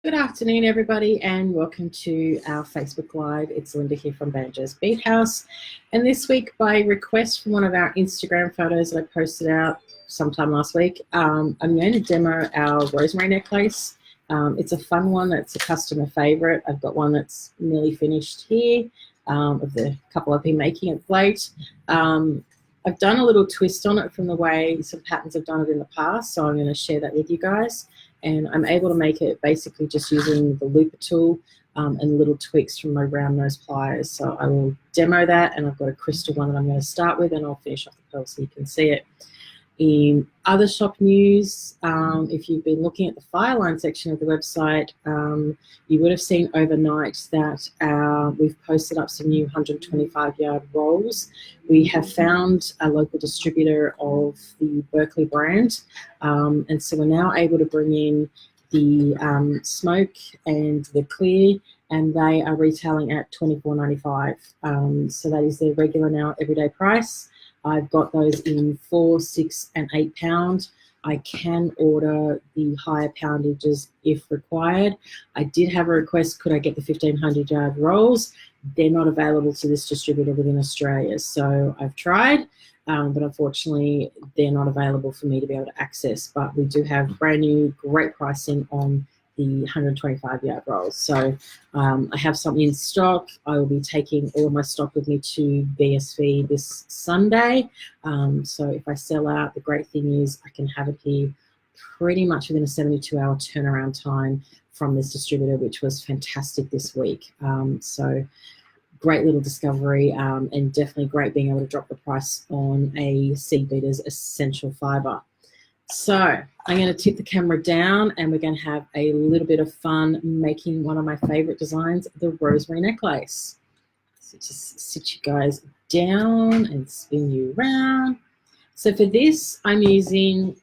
Good afternoon, everybody, and welcome to our Facebook Live. It's Lynda here from Banjo's Beat House. And this week, by request from one of our Instagram photos that I posted out sometime last week, I'm going to demo our Rosemary necklace. It's a fun one that's a customer favorite. I've got one that's nearly finished here of the couple I've been making of late. I've done a little twist on it from the way some patterns have done it in the past, so I'm going to share that with you guys. And I'm able to make it basically just using the looper tool and little tweaks from my round nose pliers. So I will demo that, and I've got a crystal one that I'm going to start with, and I'll finish off the pearl so you can see it. In other shop news, if you've been looking at the Fireline section of the website, you would have seen overnight that we've posted up some new 125-yard rolls. We have found a local distributor of the Berkeley brand, and so we're now able to bring in the smoke and the clear, and they are retailing at $24.95. So that is their regular now everyday price. I've got those in 4, 6, and 8 pound. I can order the higher poundages if required. I did have a request, could I get the 1,500-yard rolls? They're not available to this distributor within Australia. So I've tried, but unfortunately they're not available for me to be able to access. But we do have brand new, great pricing on the 125-yard rolls. So I have some in stock. I will be taking all of my stock with me to BSV this Sunday. So if I sell out, the great thing is I can have it here pretty much within a 72-hour turnaround time from this distributor, which was fantastic this week. So great little discovery, and definitely great being able to drop the price on a Seed Beaters essential fiber. So I'm going to tip the camera down, and we're going to have a little bit of fun making one of my favorite designs, the Rosemary necklace. So just sit you guys down and spin you around. So for this, I'm using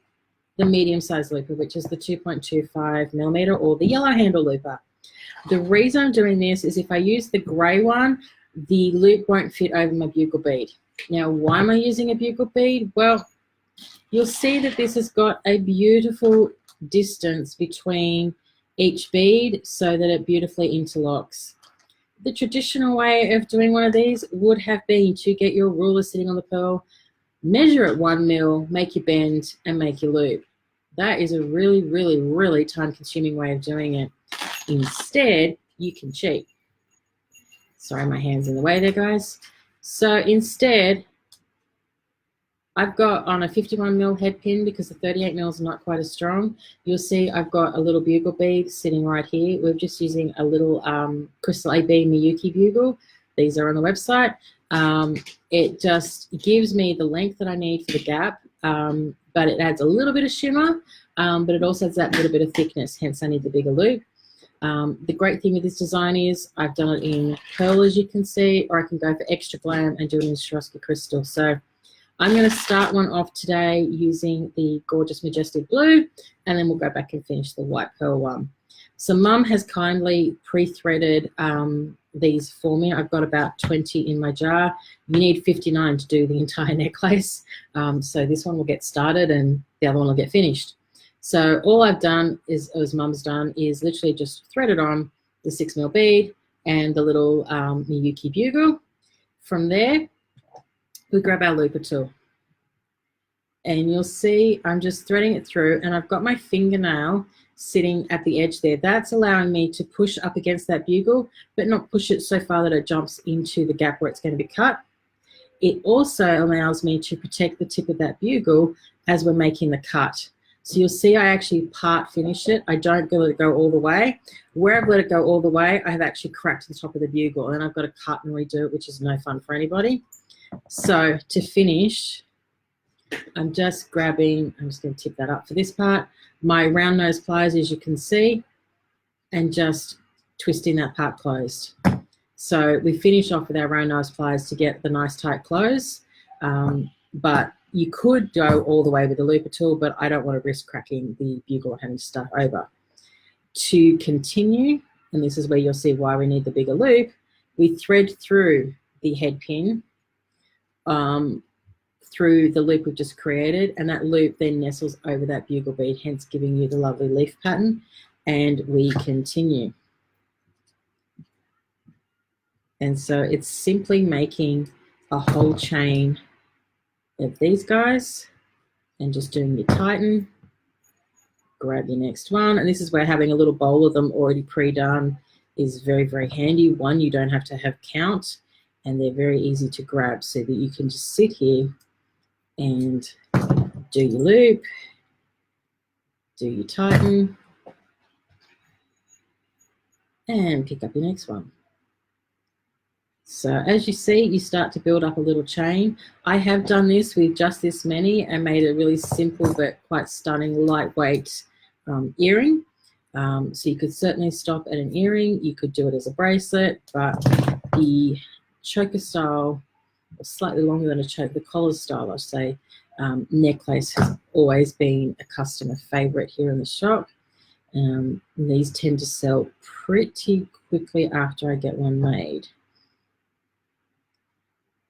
the medium-sized looper, which is the 2.25 millimeter, or the yellow handle looper. The reason I'm doing this is if I use the gray one, the loop won't fit over my bugle bead. Now, why am I using a bugle bead? Well, you'll see that this has got a beautiful distance between each bead so that it beautifully interlocks. The traditional way of doing one of these would have been to get your ruler sitting on the pearl, measure it 1 mil, make your bend, and make your loop. That is a really, really, really time-consuming way of doing it. Instead, you can cheat. Sorry, my hand's in the way there, guys. So instead, I've got on a 51 mil head pin, because the 38 mils are not quite as strong. You'll see I've got a little bugle bead sitting right here. We're just using a little Crystal AB Miyuki bugle. These are on the website. It just gives me the length that I need for the gap, but it adds a little bit of shimmer, but it also adds that little bit of thickness, hence I need the bigger loop. The great thing with this design is I've done it in pearl, as you can see, or I can go for extra glam and do it in Swarovski crystal. So I'm going to start one off today using the gorgeous Majestic Blue, and then we'll go back and finish the white pearl one. So Mum has kindly pre-threaded these for me. I've got about 20 in my jar. You need 59 to do the entire necklace. So this one will get started and the other one will get finished. So all I've done is, as Mum's done, is literally just threaded on the 6 mil bead and the little Miyuki bugle. From there, we grab our looper tool, and you'll see I'm just threading it through, and I've got my fingernail sitting at the edge there. That's allowing me to push up against that bugle, but not push it so far that it jumps into the gap where it's going to be cut. It also allows me to protect the tip of that bugle as we're making the cut. So you'll see I actually part finish it. I don't let it go all the way. Where I've let it go all the way, I have actually cracked the top of the bugle, and I've got to cut and redo it, which is no fun for anybody. So to finish, I'm just grabbing, I'm just going to tip that up for this part, my round nose pliers, as you can see, and just twisting that part closed. So we finish off with our round nose pliers to get the nice tight close, but you could go all the way with the looper tool, but I don't want to risk cracking the bugle or having to start over. To continue, and this is where you'll see why we need the bigger loop, we thread through the head pin through the loop we've just created, and that loop then nestles over that bugle bead, hence giving you the lovely leaf pattern. and we continue. And so it's simply making a whole chain of these guys and just doing your tighten. Grab your next one, and this is where having a little bowl of them already pre-done is very, very handy. One, you don't have to have count, and they're very easy to grab so that you can just sit here and do your loop, do your tighten, and pick up your next one. So as you see, you start to build up a little chain. I have done this with just this many and made a really simple but quite stunning lightweight earring. So you could certainly stop at an earring. You could do it as a bracelet, but the choker style, or slightly longer than a choker, the collar style, I say, necklace has always been a customer favorite here in the shop. And these tend to sell pretty quickly after I get one made.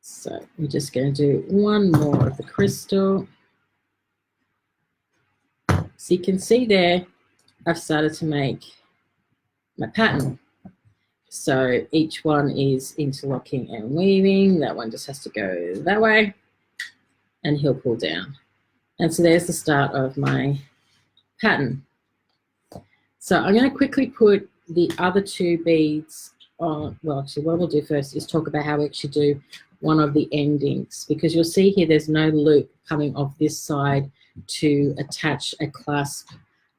So we're just going to do one more of the crystal. So you can see there, I've started to make my pattern. So each one is interlocking and weaving. That one just has to go that way, and he'll pull down. And so there's the start of my pattern. So I'm going to quickly put the other two beads on. Well, actually, what we'll do first is talk about how we actually do one of the endings, because you'll see here there's no loop coming off this side to attach a clasp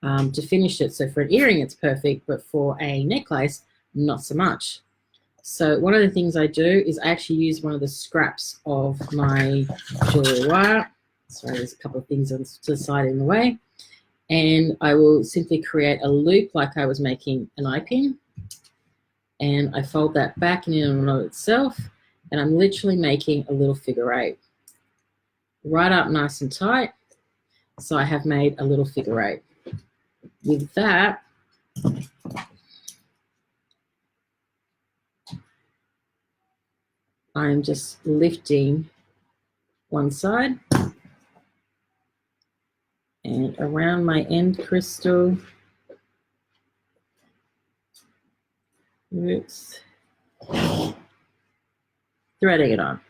to finish it. So for an earring it's perfect, but for a necklace not so much. So one of the things I do is I actually use one of the scraps of my jewelry wire. Sorry, there's a couple of things on to the side in the way, and I will simply create a loop like I was making an eye pin, and I fold that back in and of itself. And I'm literally making a little figure eight. Right up nice and tight. So I have made a little figure eight. With that, I'm just lifting one side and around my end crystal. Oops. Threading it on.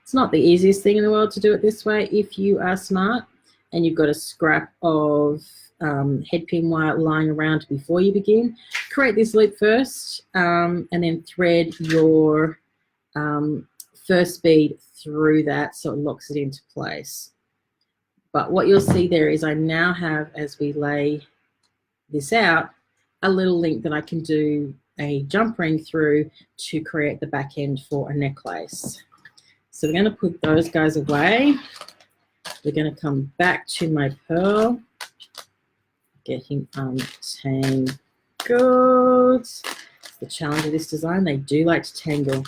It's not the easiest thing in the world to do it this way. If you are smart and you've got a scrap of head pin wire lying around before you begin, create this loop first and then thread your first bead through that so it locks it into place. But what you'll see there is I now have, as we lay this out, a little link that I can do a jump ring through to create the back end for a necklace. So we're going to put those guys away. We're going to come back to my pearl, get him untangled. It's the challenge of this design, they do like to tangle.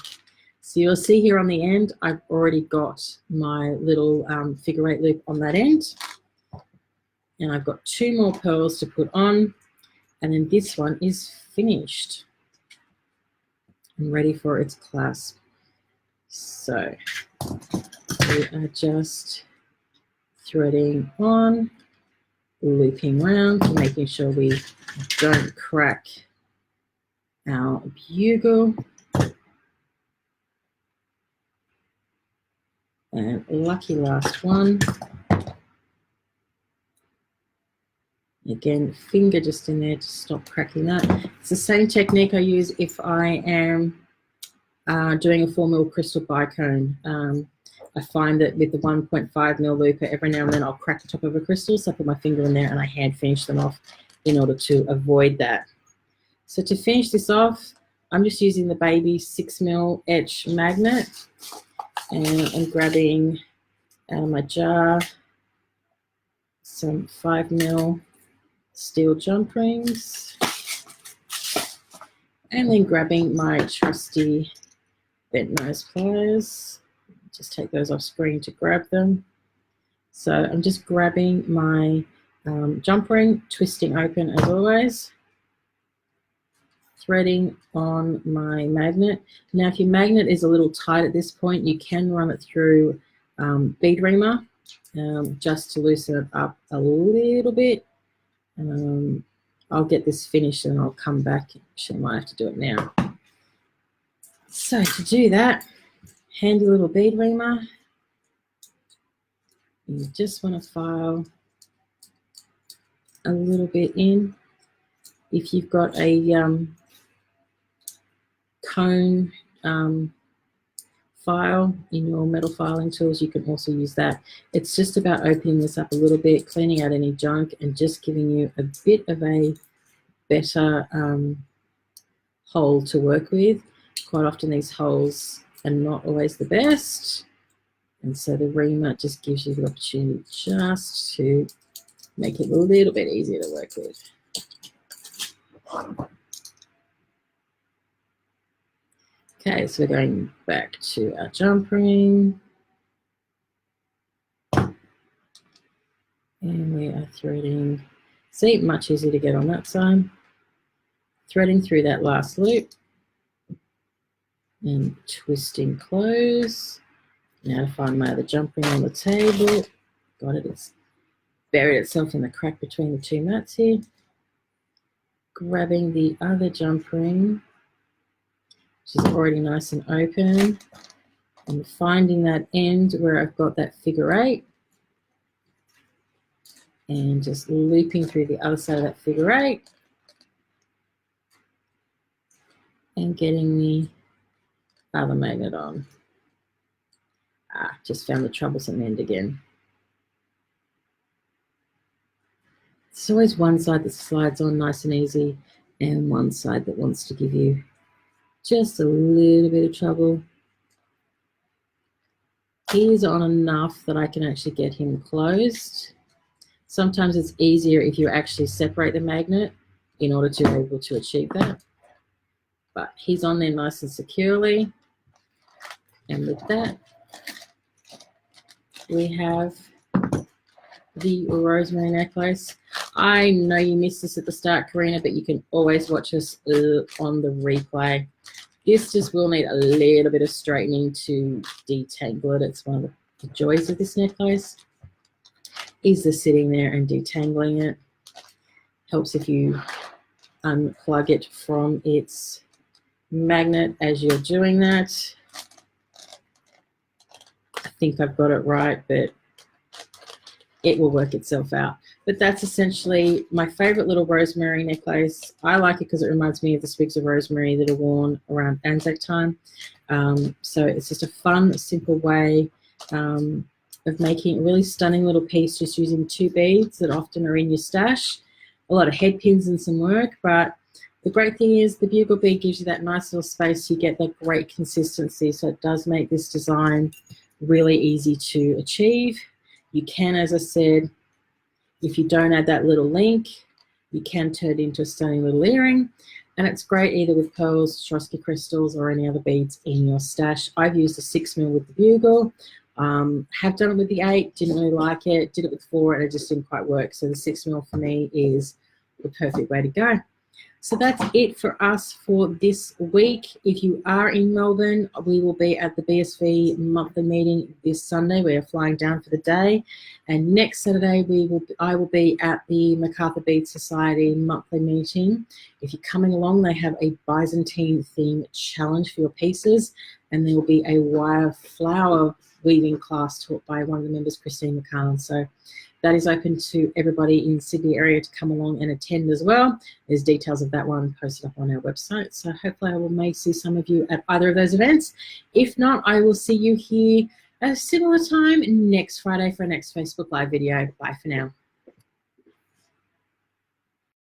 So you'll see here on the end, I've already got my little figure eight loop on that end. And I've got two more pearls to put on, and then this one is finished and ready for its clasp. So we are just threading on, looping around, making sure we don't crack our bugle. And lucky last one. Again, finger just in there to stop cracking that. It's the same technique I use if I am doing a 4mm crystal bicone. I find that with the 1.5mm looper, every now and then I'll crack the top of a crystal, so I put my finger in there and I hand finish them off in order to avoid that. So to finish this off, I'm just using the baby 6mm etch magnet, and I'm grabbing out of my jar some 5mm steel jump rings, and then grabbing my trusty bent nose pliers. Just take those off screen to grab them. So I'm just grabbing my jump ring, twisting open as always, threading on my magnet. Now if your magnet is a little tight at this point, you can run it through bead reamer just to loosen it up a little bit. I'll get this finished and I'll come back. Actually, I might have to do it now. So to do that, handy little bead reamer. You just want to file a little bit in. If you've got a cone file in your metal filing tools, you can also use that. It's just about opening this up a little bit, cleaning out any junk, and just giving you a bit of a better hole to work with. Quite often these holes are not always the best, and so the reamer just gives you the opportunity just to make it a little bit easier to work with. Okay, so we're going back to our jump ring. And we are threading. See, much easier to get on that side. Threading through that last loop. And twisting close. Now to find my other jump ring on the table. Got it, it's buried itself in the crack between the two mats here. Grabbing the other jump ring, which is already nice and open, and finding that end where I've got that figure 8, and just looping through the other side of that figure 8, and getting the other magnet on. Just found the troublesome end again. It's always one side that slides on nice and easy, and one side that wants to give you just a little bit of trouble. He's on enough that I can actually get him closed. Sometimes it's easier if you actually separate the magnet in order to be able to achieve that. But he's on there nice and securely. And with that, we have the Rosemary necklace. I know you missed this at the start, Karina, but you can always watch us on the replay. This just will need a little bit of straightening to detangle it. It's one of the joys of this necklace, is the sitting there and detangling it. Helps if you unplug it from its magnet as you're doing that. I think I've got it right, but it will work itself out. But that's essentially my favorite little rosemary necklace. I like it because it reminds me of the sprigs of rosemary that are worn around Anzac time. So it's just a fun, simple way of making a really stunning little piece just using 2 beads that often are in your stash. A lot of head pins and some work, but the great thing is the bugle bead gives you that nice little space. You get that great consistency, so it does make this design really easy to achieve. You can, as I said, if you don't add that little link, you can turn it into a stunning little earring. And it's great either with pearls, Swarovski crystals, or any other beads in your stash. I've used a 6mm with the bugle. Have done it with the 8, didn't really like it. Did it with 4 and it just didn't quite work. So the 6mm for me is the perfect way to go. So that's it for us for this week. If you are in Melbourne, we will be at the BSV monthly meeting this Sunday. We are flying down for the day. And next Saturday, I will be at the MacArthur Bead Society monthly meeting. If you're coming along, they have a Byzantine theme challenge for your pieces. And there will be a wire flower weaving class taught by one of the members, Christine McCarlan. So that is open to everybody in the Sydney area to come along and attend as well. There's details of that one posted up on our website. So hopefully I may see some of you at either of those events. If not, I will see you here at a similar time next Friday for our next Facebook Live video. Bye for now.